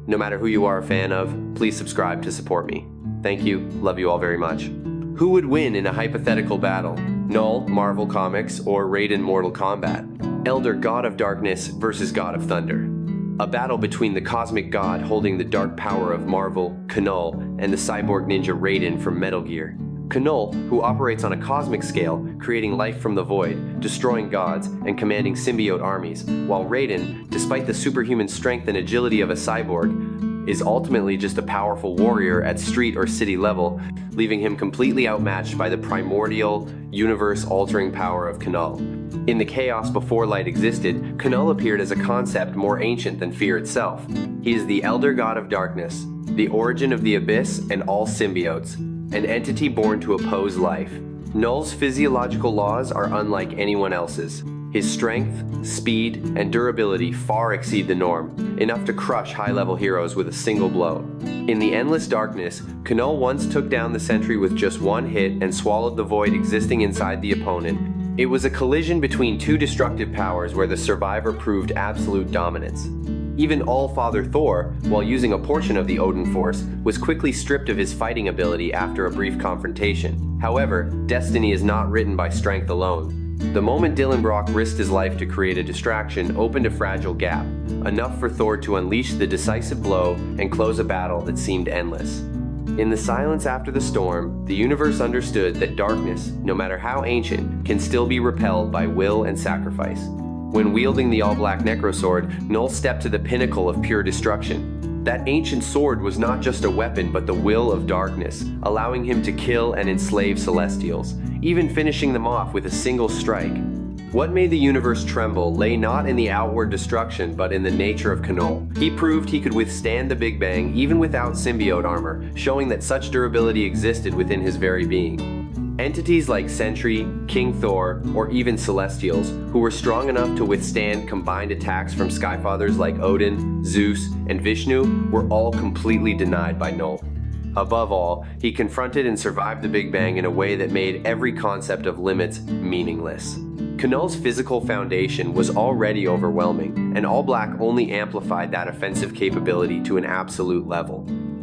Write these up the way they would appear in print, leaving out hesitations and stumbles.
No matter who you are a fan of, please subscribe to support me. Thank you, love you all very much. Who would win in a hypothetical battle? Knull, Marvel Comics, or Raiden, Mortal Kombat? Elder God of Darkness versus God of Thunder. A battle between the cosmic god holding the dark power of Marvel, Knull, and the cyborg ninja Raiden from Metal Gear. Knull, who operates on a cosmic scale, creating life from the void, destroying gods, and commanding symbiote armies, while Raiden, despite the superhuman strength and agility of a cyborg, is ultimately just a powerful warrior at street or city level, leaving him completely outmatched by the primordial, universe-altering power of Knull. In the chaos before light existed, Knull appeared as a concept more ancient than fear itself. He is the elder god of darkness, the origin of the abyss and all symbiotes, an entity born to oppose life. Knull's physiological laws are unlike anyone else's. His strength, speed, and durability far exceed the norm, enough to crush high-level heroes with a single blow. In the endless darkness, Knull once took down the sentry with just one hit and swallowed the void existing inside the opponent. It was a collision between two destructive powers where the survivor proved absolute dominance. Even All-Father Thor, while using a portion of the Odin Force, was quickly stripped of his fighting ability after a brief confrontation. However, destiny is not written by strength alone. The moment Dylan Brock risked his life to create a distraction opened a fragile gap, enough for Thor to unleash the decisive blow and close a battle that seemed endless. In the silence after the storm, the universe understood that darkness, no matter how ancient, can still be repelled by will and sacrifice. When wielding the all-black necrosword, Knull stepped to the pinnacle of pure destruction. That ancient sword was not just a weapon but the will of darkness, allowing him to kill and enslave Celestials, even finishing them off with a single strike. What made the universe tremble lay not in the outward destruction but in the nature of Knull. He proved he could withstand the Big Bang even without symbiote armor, showing that such durability existed within his very being. Entities like Sentry, King Thor, or even Celestials, who were strong enough to withstand combined attacks from Skyfathers like Odin, Zeus, and Vishnu, were all completely denied by Knull. Above all, he confronted and survived the Big Bang in a way that made every concept of limits meaningless. Knull's physical foundation was already overwhelming, and All Black only amplified that offensive capability to an absolute level.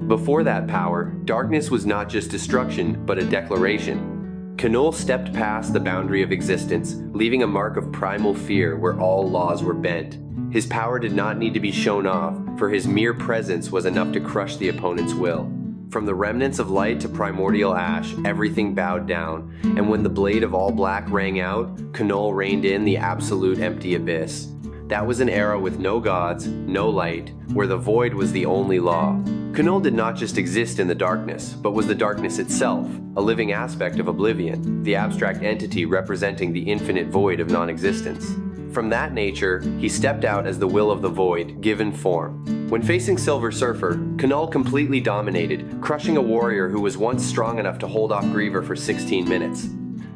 Before that power, darkness was not just destruction, but a declaration. Knull stepped past the boundary of existence, leaving a mark of primal fear where all laws were bent. His power did not need to be shown off, for his mere presence was enough to crush the opponent's will. From the remnants of light to primordial ash, everything bowed down, and when the blade of All Black rang out, Knull reined in the absolute empty abyss. That was an era with no gods, no light, where the void was the only law. Knull did not just exist in the darkness, but was the darkness itself, a living aspect of oblivion, the abstract entity representing the infinite void of non-existence. From that nature, he stepped out as the will of the void, given form. When facing Silver Surfer, Knull completely dominated, crushing a warrior who was once strong enough to hold off Griever for 16 minutes.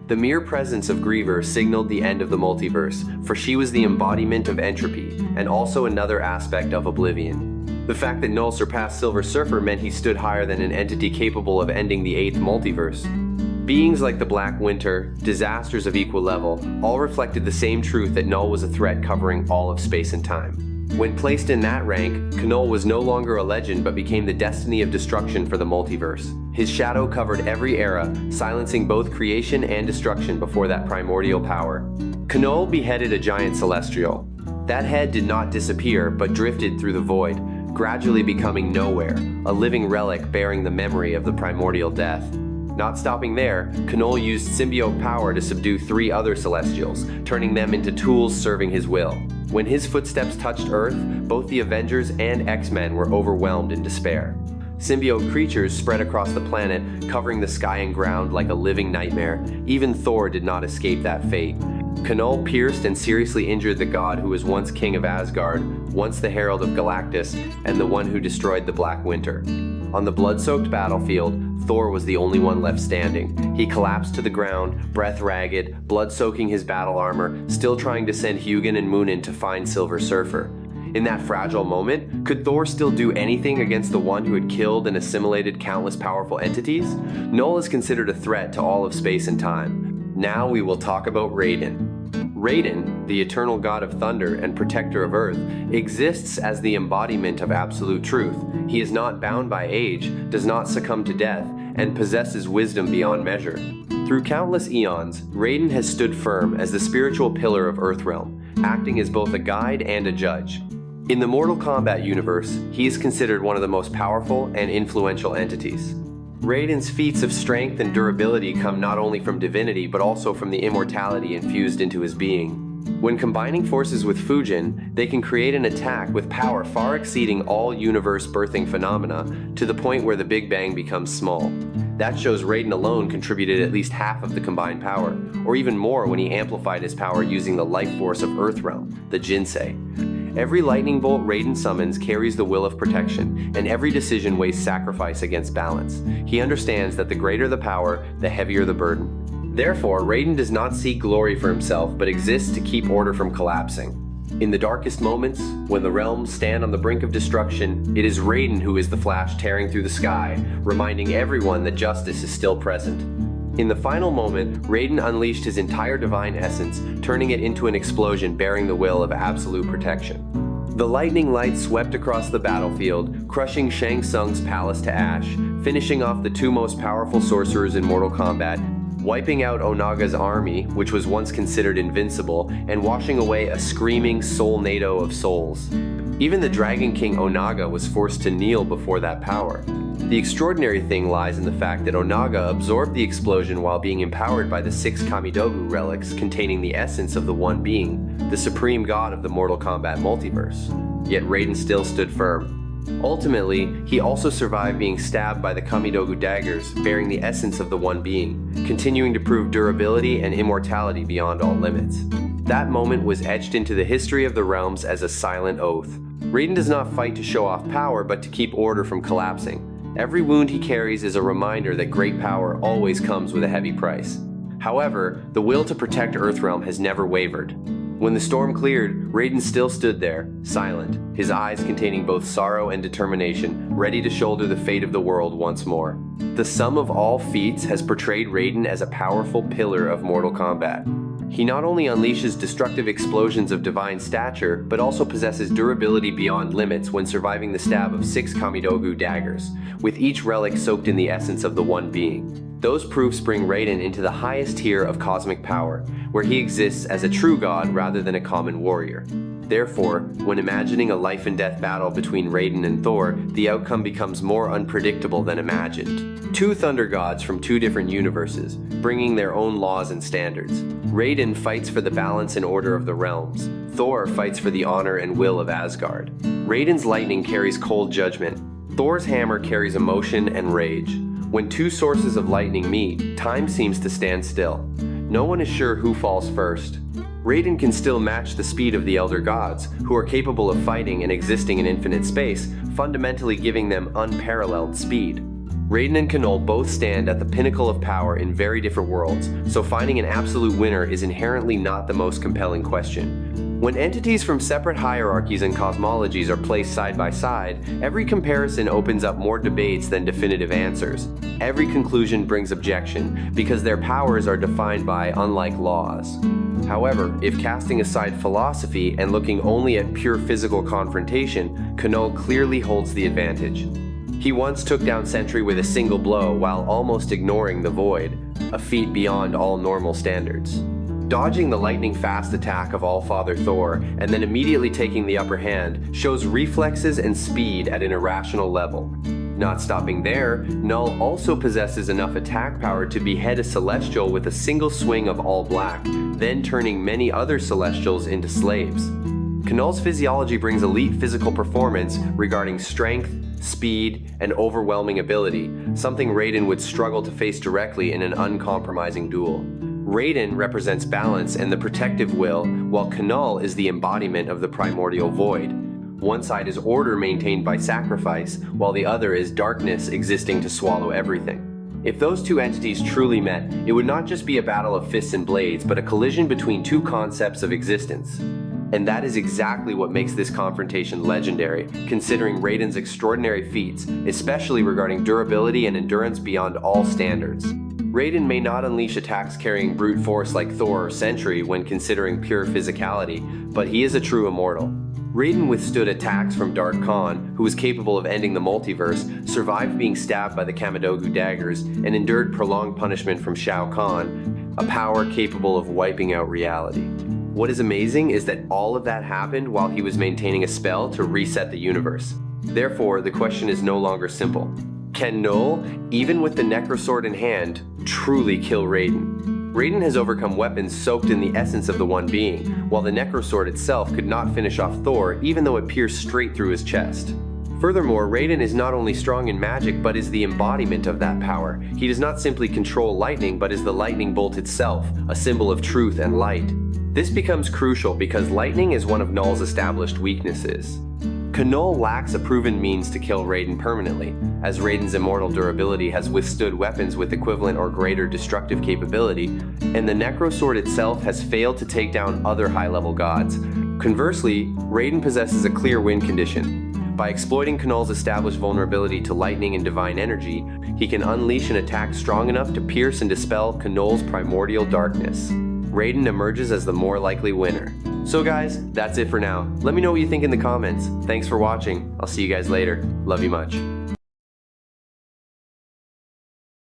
The mere presence of Griever signaled the end of the multiverse, for she was the embodiment of entropy, and also another aspect of oblivion. The fact that Knull surpassed Silver Surfer meant he stood higher than an entity capable of ending the 8th multiverse. Beings like the Black Winter, disasters of equal level, all reflected the same truth that Knull was a threat covering all of space and time. When placed in that rank, Knull was no longer a legend but became the destiny of destruction for the multiverse. His shadow covered every era, silencing both creation and destruction before that primordial power. Knull beheaded a giant celestial. That head did not disappear but drifted through the void, gradually becoming nowhere, a living relic bearing the memory of the primordial death. Not stopping there, Knull used symbiote power to subdue 3 other Celestials, turning them into tools serving his will. When his footsteps touched Earth, both the Avengers and X-Men were overwhelmed in despair. Symbiote creatures spread across the planet, covering the sky and ground like a living nightmare. Even Thor did not escape that fate. Knull pierced and seriously injured the god who was once king of Asgard, once the herald of Galactus, and the one who destroyed the Black Winter. On the blood-soaked battlefield, Thor was the only one left standing. He collapsed to the ground, breath ragged, blood soaking his battle armor, still trying to send Hugin and Munin to find Silver Surfer. In that fragile moment, could Thor still do anything against the one who had killed and assimilated countless powerful entities? Knull is considered a threat to all of space and time. Now we will talk about Raiden. Raiden, the eternal god of thunder and protector of Earth, exists as the embodiment of absolute truth. He is not bound by age, does not succumb to death, and possesses wisdom beyond measure. Through countless eons, Raiden has stood firm as the spiritual pillar of Earthrealm, acting as both a guide and a judge. In the Mortal Kombat universe, he is considered one of the most powerful and influential entities. Raiden's feats of strength and durability come not only from divinity but also from the immortality infused into his being. When combining forces with Fujin, they can create an attack with power far exceeding all universe-birthing phenomena to the point where the Big Bang becomes small. That shows Raiden alone contributed at least half of the combined power, or even more when he amplified his power using the life force of Earthrealm, the Jinsei. Every lightning bolt Raiden summons carries the will of protection, and every decision weighs sacrifice against balance. He understands that the greater the power, the heavier the burden. Therefore, Raiden does not seek glory for himself, but exists to keep order from collapsing. In the darkest moments, when the realms stand on the brink of destruction, it is Raiden who is the flash tearing through the sky, reminding everyone that justice is still present. In the final moment, Raiden unleashed his entire divine essence, turning it into an explosion bearing the will of absolute protection. The lightning light swept across the battlefield, crushing Shang Tsung's palace to ash, finishing off the two most powerful sorcerers in Mortal Kombat, wiping out Onaga's army, which was once considered invincible, and washing away a screaming soul-nado of souls. Even the Dragon King Onaga was forced to kneel before that power. The extraordinary thing lies in the fact that Onaga absorbed the explosion while being empowered by the 6 Kamidogu relics containing the essence of the One Being, the supreme god of the Mortal Kombat multiverse. Yet Raiden still stood firm. Ultimately, he also survived being stabbed by the Kamidogu daggers, bearing the essence of the One Being, continuing to prove durability and immortality beyond all limits. That moment was etched into the history of the realms as a silent oath. Raiden does not fight to show off power, but to keep order from collapsing. Every wound he carries is a reminder that great power always comes with a heavy price. However, the will to protect Earthrealm has never wavered. When the storm cleared, Raiden still stood there, silent, his eyes containing both sorrow and determination, ready to shoulder the fate of the world once more. The sum of all feats has portrayed Raiden as a powerful pillar of Mortal Kombat. He not only unleashes destructive explosions of divine stature, but also possesses durability beyond limits when surviving the stab of 6 Kamidogu daggers, with each relic soaked in the essence of the One Being. Those proofs bring Raiden into the highest tier of cosmic power, where he exists as a true god rather than a common warrior. Therefore, when imagining a life and death battle between Raiden and Thor, the outcome becomes more unpredictable than imagined. Two thunder gods from two different universes, bringing their own laws and standards. Raiden fights for the balance and order of the realms. Thor fights for the honor and will of Asgard. Raiden's lightning carries cold judgment. Thor's hammer carries emotion and rage. When two sources of lightning meet, time seems to stand still. No one is sure who falls first. Raiden can still match the speed of the Elder Gods, who are capable of fighting and existing in infinite space, fundamentally giving them unparalleled speed. Raiden and Knull both stand at the pinnacle of power in very different worlds, so finding an absolute winner is inherently not the most compelling question. When entities from separate hierarchies and cosmologies are placed side by side, every comparison opens up more debates than definitive answers. Every conclusion brings objection, because their powers are defined by unlike laws. However, if casting aside philosophy and looking only at pure physical confrontation, Knull clearly holds the advantage. He once took down Sentry with a single blow while almost ignoring the Void, a feat beyond all normal standards. Dodging the lightning-fast attack of Allfather Thor and then immediately taking the upper hand shows reflexes and speed at an irrational level. Not stopping there, Knull also possesses enough attack power to behead a Celestial with a single swing of All Black, then turning many other Celestials into slaves. Knull's physiology brings elite physical performance regarding strength, speed, and overwhelming ability, something Raiden would struggle to face directly in an uncompromising duel. Raiden represents balance and the protective will, while Knull is the embodiment of the primordial void. One side is order maintained by sacrifice, while the other is darkness existing to swallow everything. If those two entities truly met, it would not just be a battle of fists and blades, but a collision between two concepts of existence. And that is exactly what makes this confrontation legendary, considering Raiden's extraordinary feats, especially regarding durability and endurance beyond all standards. Raiden may not unleash attacks carrying brute force like Thor or Sentry when considering pure physicality, but he is a true immortal. Raiden withstood attacks from Dark Khan, who was capable of ending the multiverse, survived being stabbed by the Kamidogu daggers, and endured prolonged punishment from Shao Kahn, a power capable of wiping out reality. What is amazing is that all of that happened while he was maintaining a spell to reset the universe. Therefore, the question is no longer simple. Can Knull, even with the Necrosword in hand, truly kill Raiden? Raiden has overcome weapons soaked in the essence of the One Being, while the Necrosword itself could not finish off Thor even though it pierced straight through his chest. Furthermore, Raiden is not only strong in magic but is the embodiment of that power. He does not simply control lightning but is the lightning bolt itself, a symbol of truth and light. This becomes crucial because lightning is one of Knull's established weaknesses. Knull lacks a proven means to kill Raiden permanently, as Raiden's immortal durability has withstood weapons with equivalent or greater destructive capability, and the Necrosword itself has failed to take down other high-level gods. Conversely, Raiden possesses a clear win condition. By exploiting Knull's established vulnerability to lightning and divine energy, he can unleash an attack strong enough to pierce and dispel Knull's primordial darkness. Raiden emerges as the more likely winner. So guys, that's it for now. Let me know what you think in the comments. Thanks for watching. I'll see you guys later. Love you much.